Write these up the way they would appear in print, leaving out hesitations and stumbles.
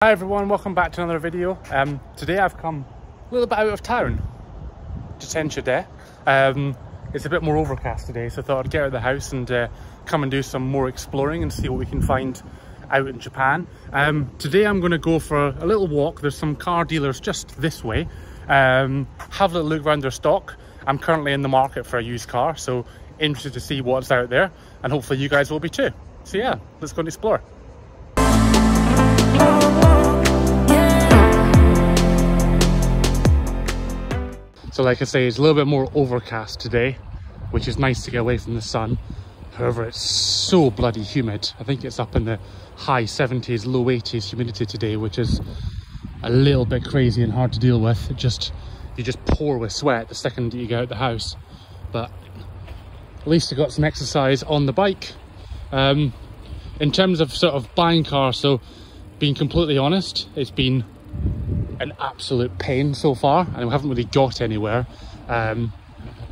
Hi everyone, welcome back to another video. Today I've come a little bit out of town, Detention Day. It's a bit more overcast today, so I thought I'd get out of the house and come and do some more exploring and see what we can find out in Japan. Today I'm going to go for a little walk. There's some car dealers just this way. Have a little look around their stock. I'm currently in the market for a used car, so interested to see what's out there, and hopefully you guys will be too. So yeah, let's go and explore. So like I say, it's a little bit more overcast today, which is nice to get away from the sun. However, it's so bloody humid. I think it's up in the high 70s, low 80s humidity today, which is a little bit crazy and hard to deal with. You just pour with sweat the second you get out the house. But at least I got some exercise on the bike. In terms of sort of buying cars, so being completely honest, it's been an absolute pain so far, and we haven't really got anywhere. I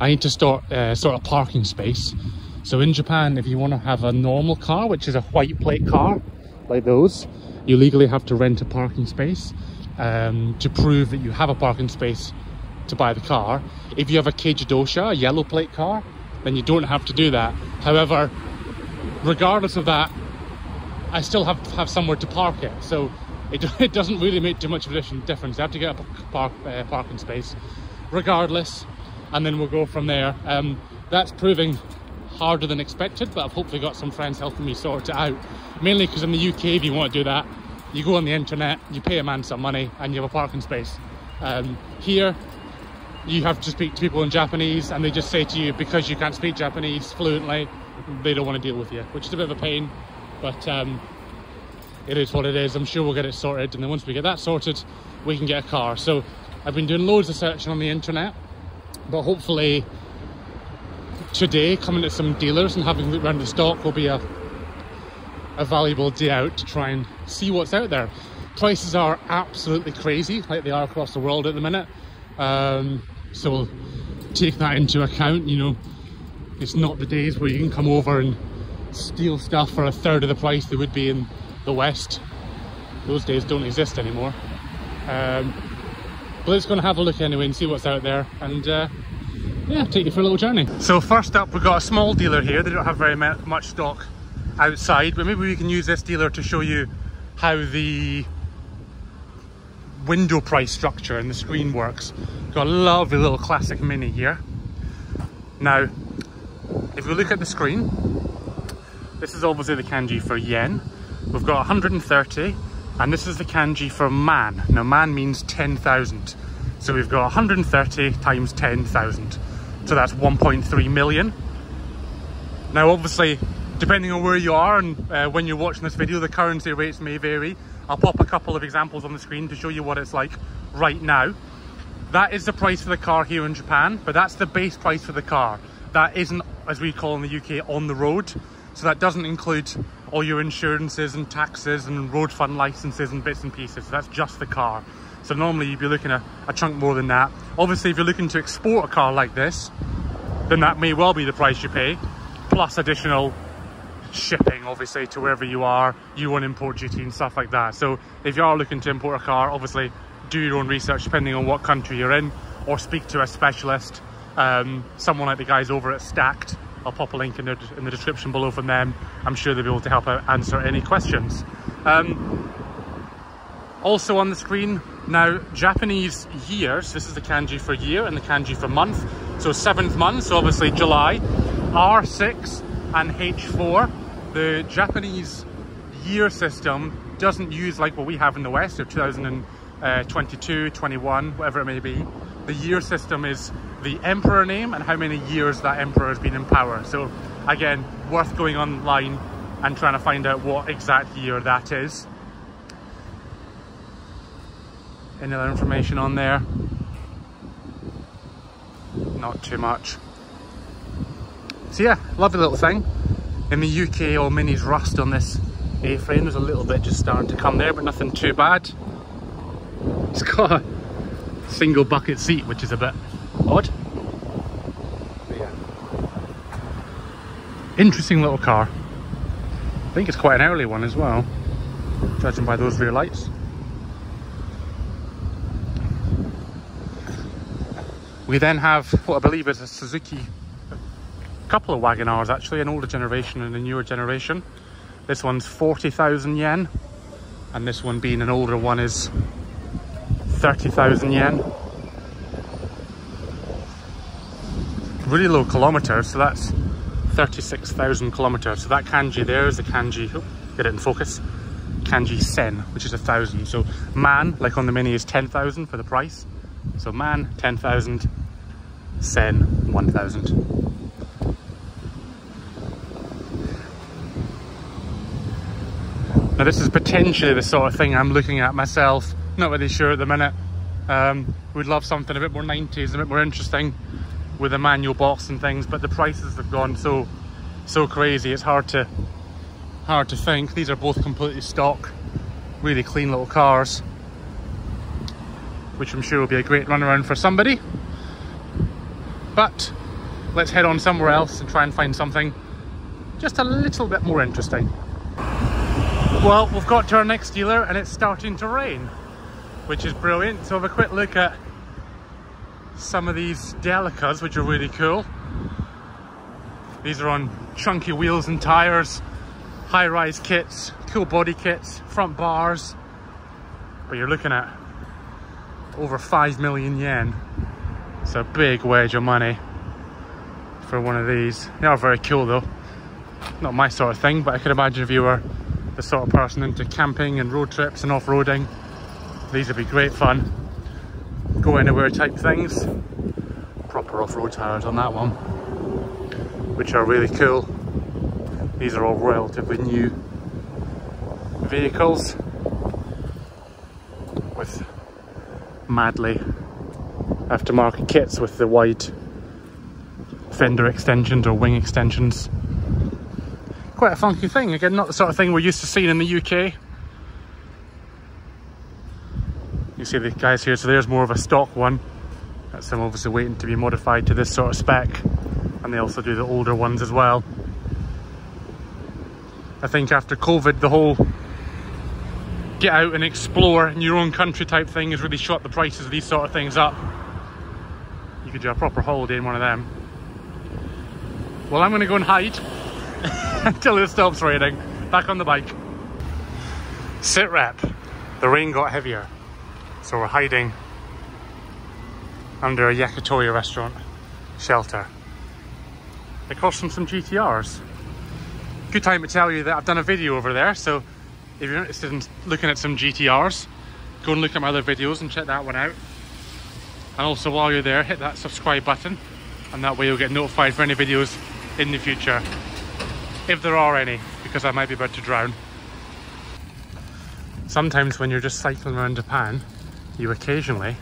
need to sort a parking space. So in Japan, if you want to have a normal car, which is a white plate car like those, you legally have to rent a parking space to prove that you have a parking space to buy the car. If you have a keijidosha, a yellow plate car, then you don't have to do that. However, regardless of that, I still have to have somewhere to park it. So it doesn't really make too much of a difference. I have to get a parking space regardless, and then we'll go from there. That's proving harder than expected, but I've hopefully got some friends helping me sort it out. Mainly because in the UK, if you want to do that, you go on the internet, you pay a man some money, and you have a parking space. Here, you have to speak to people in Japanese, and they just say to you, because you can't speak Japanese fluently, they don't want to deal with you, which is a bit of a pain, but it is what it is. I'm sure we'll get it sorted, and then once we get that sorted, we can get a car. So I've been doing loads of searching on the internet, but hopefully today coming to some dealers and having a look around the stock will be a valuable day out to try and see what's out there. Prices are absolutely crazy, like they are across the world at the minute. So we'll take that into account. You know, it's not the days where you can come over and steal stuff for a third of the price they would be in the West. Those days don't exist anymore. But let's go and have a look anyway and see what's out there, and yeah, take you for a little journey. So first up, we've got a small dealer here. They don't have very much stock outside, but maybe we can use this dealer to show you how the window price structure and the screen works. Got a lovely little classic Mini here. Now, if we look at the screen, this is obviously the kanji for yen. We've got 130, and this is the kanji for man. Now, man means 10,000. So we've got 130 times 10,000. So that's 1.3 million. Now, obviously, depending on where you are and when you're watching this video, the currency rates may vary. I'll pop a couple of examples on the screen to show you what it's like right now. That is the price for the car here in Japan, but that's the base price for the car. That isn't, as we call in the UK, on the road. So that doesn't include all your insurances and taxes and road fund licenses and bits and pieces. So that's just the car. So normally you'd be looking at a chunk more than that. Obviously, if you're looking to export a car like this, then that may well be the price you pay, plus additional shipping, obviously, to wherever you are, U1 import duty and stuff like that. So if you are looking to import a car, obviously do your own research depending on what country you're in, or speak to a specialist, someone like the guys over at Stacked. I'll pop a link in the description below from them. I'm sure they'll be able to help out answer any questions. Also on the screen now, Japanese years. This is the kanji for year and the kanji for month. So 7th month, so obviously July, R6 and H4. The Japanese year system doesn't use like what we have in the West, so 2022, 21, whatever it may be. The year system is the emperor name and how many years that emperor has been in power. So again, worth going online and trying to find out what exact year that is. Any other information on there? Not too much. So yeah, lovely little thing. In the UK, all Minis rust on this A-frame. There's a little bit just starting to come there, but nothing too bad. It's got a single bucket seat, which is a bit odd. But yeah, interesting little car. I think it's quite an early one as well, judging by those rear lights. We then have what I believe is a Suzuki, a couple of Wagon Rs actually, an older generation and a newer generation. This one's 40,000 yen, and this one being an older one is 30,000 yen. Really low kilometers, so that's 36,000 kilometers. So that kanji there is a kanji, oh, get it in focus, kanji sen, which is 1,000. So man, like on the Mini, is 10,000 for the price. So man, 10,000, sen, 1,000. Now this is potentially the sort of thing I'm looking at myself. Not really sure at the minute. Would love something a bit more 90s, a bit more interesting with a manual box and things, but the prices have gone so crazy, it's hard to think. These are both completely stock, really clean little cars, which I'm sure will be a great run around for somebody. But let's head on somewhere else and try and find something just a little bit more interesting. Well, we've got to our next dealer and it's starting to rain, which is brilliant. So have a quick look at some of these Delicas, which are really cool. These are on chunky wheels and tires, high-rise kits, cool body kits, front bars. But you're looking at over 5 million yen. It's a big wedge of money for one of these. They are very cool though. Not my sort of thing, but I could imagine if you were the sort of person into camping and road trips and off-roading, these would be great fun. Go anywhere type things. Proper off-road tires on that one, which are really cool. These are all relatively new vehicles with madly aftermarket kits with the wide fender extensions or wing extensions. Quite a funky thing. Again, not the sort of thing we're used to seeing in the UK. You see the guys here, so there's more of a stock one. That's them obviously waiting to be modified to this sort of spec. And they also do the older ones as well. I think after COVID, the whole get out and explore in your own country type thing has really shot the prices of these sort of things up. You could do a proper holiday in one of them. Well, I'm going to go and hide until it stops raining. Back on the bike. Sit rep. The rain got heavier, so we're hiding under a yakitori restaurant shelter. It cost them some GTRs. Good time to tell you that I've done a video over there, so if you're interested in looking at some GTRs, go and look at my other videos and check that one out. And also while you're there, hit that subscribe button, and that way you'll get notified for any videos in the future, if there are any, because I might be about to drown. Sometimes when you're just cycling around Japan, you occasionally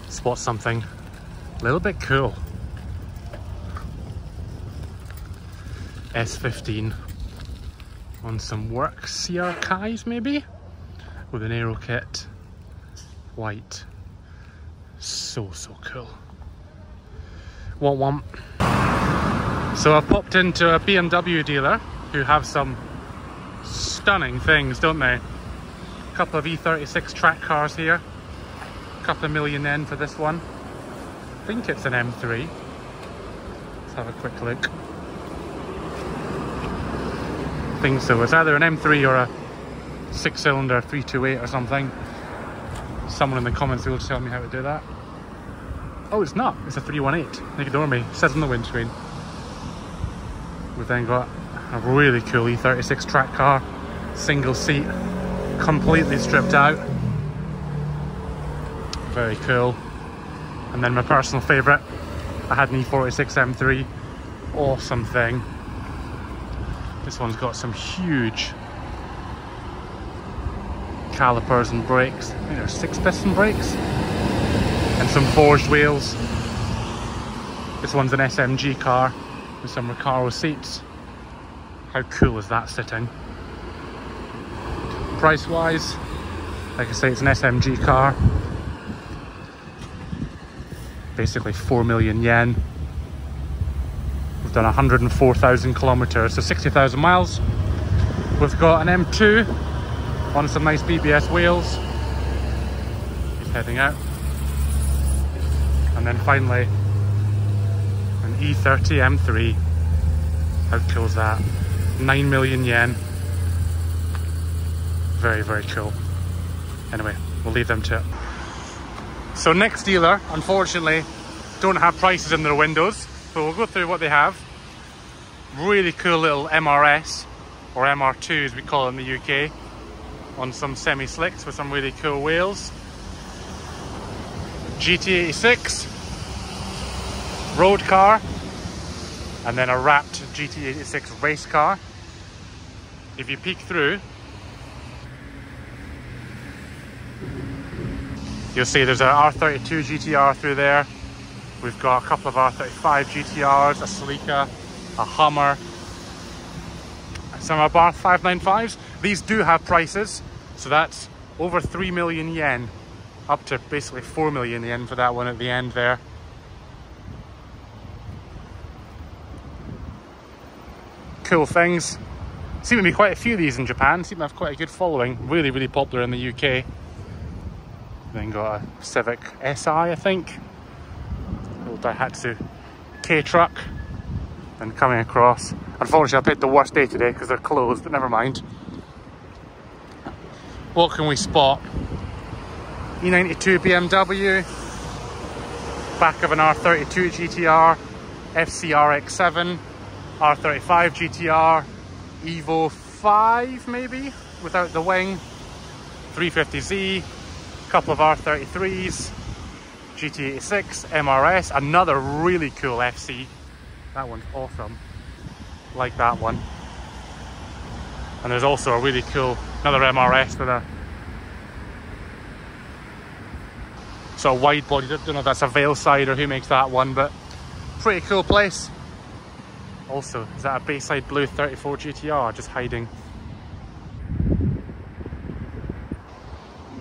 spot something a little bit cool. S15 on some work CR Kais maybe, with an aero kit, white. So cool. Want one. So I've popped into a BMW dealer who have some stunning things, don't they? A couple of E36 track cars here. A couple of million yen for this one. I think it's an M3. Let's have a quick look. I think so. It's either an M3 or a 6-cylinder 328 or something. Someone in the comments will tell me how to do that. Oh, it's not. It's a 318. Ignore me. It says on the windscreen. We've then got a really cool E36 track car, single seat, completely stripped out. Very cool. And then my personal favourite, I had an E46 M3. Awesome thing. This one's got some huge calipers and brakes. I think they're 6-piston brakes. And some forged wheels. This one's an SMG car with some Recaro seats. How cool is that sitting? Price wise, like I say, it's an SMG car. Basically 4 million yen. We've done 104,000 kilometers, so 60,000 miles. We've got an M2 on some nice BBS wheels. He's heading out. And then finally, an E30 M3. How cool is that? 9 million yen. Very, very cool. Anyway, we'll leave them to it. So next dealer, unfortunately, don't have prices in their windows. So we'll go through what they have. Really cool little MRS, or MR2 as we call it in the UK, on some semi-slicks with some really cool wheels. GT86, road car, and then a wrapped GT86 race car. If you peek through, you'll see there's an R32 GTR through there. We've got a couple of R35 GTRs, a Celica, a Hummer, some Abarth 595s. These do have prices, so that's over 3 million yen, up to basically 4 million yen for that one at the end there. Cool things. Seem to be quite a few of these in Japan. Seem to have quite a good following. Really, really popular in the UK. Then got a Civic Si, I think. Little Daihatsu K-truck. And coming across. Unfortunately, I picked the worst day today because they're closed, but never mind. What can we spot? E92 BMW. Back of an R32 GTR. FCRX7. R35 GTR. Evo 5 maybe, without the wing. 350Z. Couple of R33s. GT86. MRS. Another really cool FC. That one's awesome. Like that one. And there's also a really cool, another MRS with a sort of wide body. Don't know if that's a Veilside or who makes that one, but pretty cool place. Also, is that a Bayside Blue 34 GTR just hiding?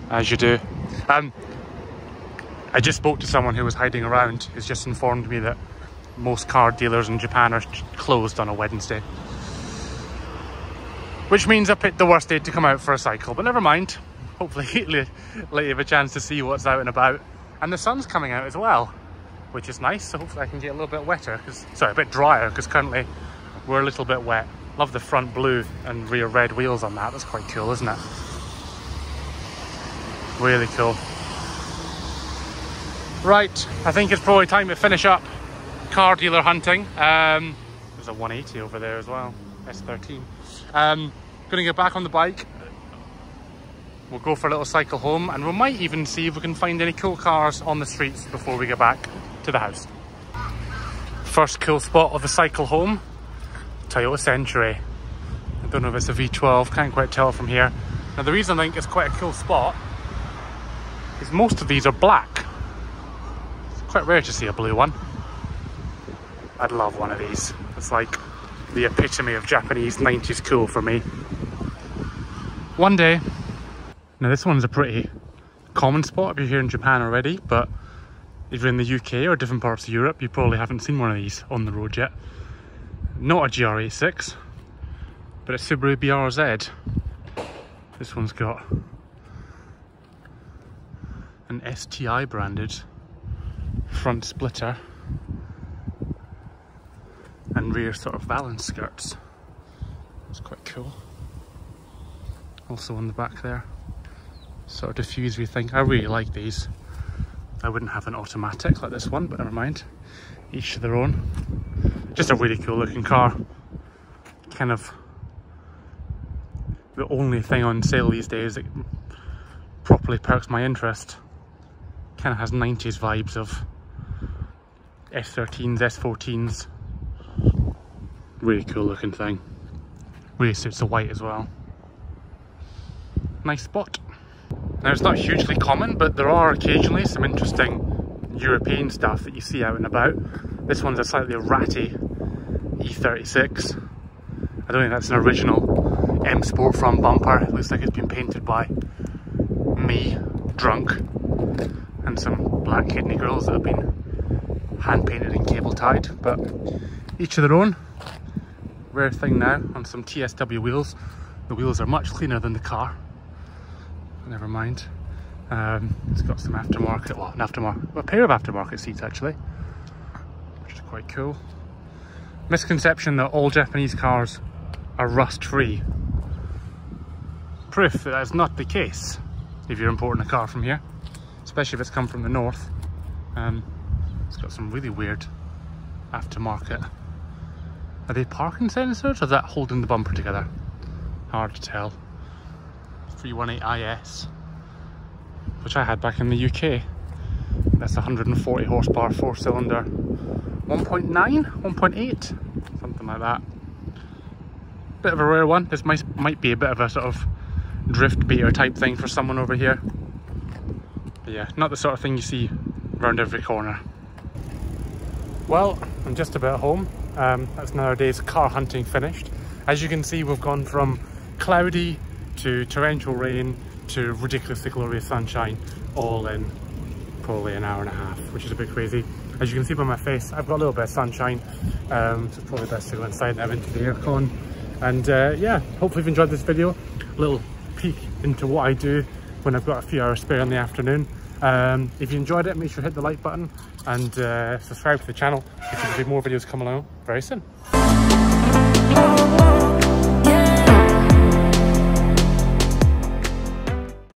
As you do. I just spoke to someone who was hiding around, who's just informed me that most car dealers in Japan are closed on a Wednesday. Which means I picked the worst day to come out for a cycle, but never mind. Hopefully let you have a chance to see what's out and about. And the sun's coming out as well, which is nice, so hopefully I can get a little bit wetter, sorry, a bit drier, because currently we're a little bit wet. Love the front blue and rear red wheels on that. That's quite cool, isn't it? Really cool. Right, I think it's probably time to finish up car dealer hunting. There's a 180 over there as well, S13. Gonna get back on the bike. We'll go for a little cycle home, and we might even see if we can find any cool cars on the streets before we get back to the house. First cool spot of the cycle home, Toyota Century. I don't know if it's a V12, can't quite tell from here. Now the reason I think it's quite a cool spot is most of these are black. It's quite rare to see a blue one. I'd love one of these. It's like the epitome of Japanese 90s cool for me. One day. Now this one's a pretty common spot if you're here in Japan already, but if you're in the UK or different parts of Europe, you probably haven't seen one of these on the road yet. Not a GR86, but a Subaru BRZ. This one's got an STI branded front splitter and rear sort of valance skirts. It's quite cool. Also on the back there, sort of diffuser thing. I really like these. I wouldn't have an automatic like this one, but never mind. Each to their own. Just a really cool looking car. Kind of the only thing on sale these days that properly perks my interest. Kind of has 90s vibes of F13s, S14s. Really cool looking thing. Really suits the white as well. Nice spot. Now it's not hugely common, but there are occasionally some interesting European stuff that you see out and about. This one's a slightly ratty E36. I don't think that's an original M Sport front bumper. It looks like it's been painted by me, drunk, and some black kidney girls that have been hand painted and cable tied, but each of their own. Rare thing now on some TSW wheels. The wheels are much cleaner than the car. Never mind. It's got some aftermarket, well, a pair of aftermarket seats actually, which is quite cool. Misconception that all Japanese cars are rust-free. Proof that that's not the case if you're importing a car from here, especially if it's come from the north. It's got some really weird aftermarket. Are they parking sensors or is that holding the bumper together? Hard to tell. 318IS, which I had back in the UK. That's 140 horsepower, 4-cylinder, 1.9, 1.8, something like that. Bit of a rare one. This might be a bit of a sort of drift beater type thing for someone over here. But yeah, not the sort of thing you see around every corner. Well, I'm just about home. That's another day's car hunting finished. As you can see, we've gone from cloudy to torrential rain to ridiculously glorious sunshine, all in probably an hour and a half, which is a bit crazy. As you can see by my face, I've got a little bit of sunshine, so it's probably best to go inside and have into the aircon. And yeah, hopefully you've enjoyed this video. A little peek into what I do when I've got a few hours spare in the afternoon. If you enjoyed it, make sure to hit the like button and subscribe to the channel because there'll be more videos coming along very soon.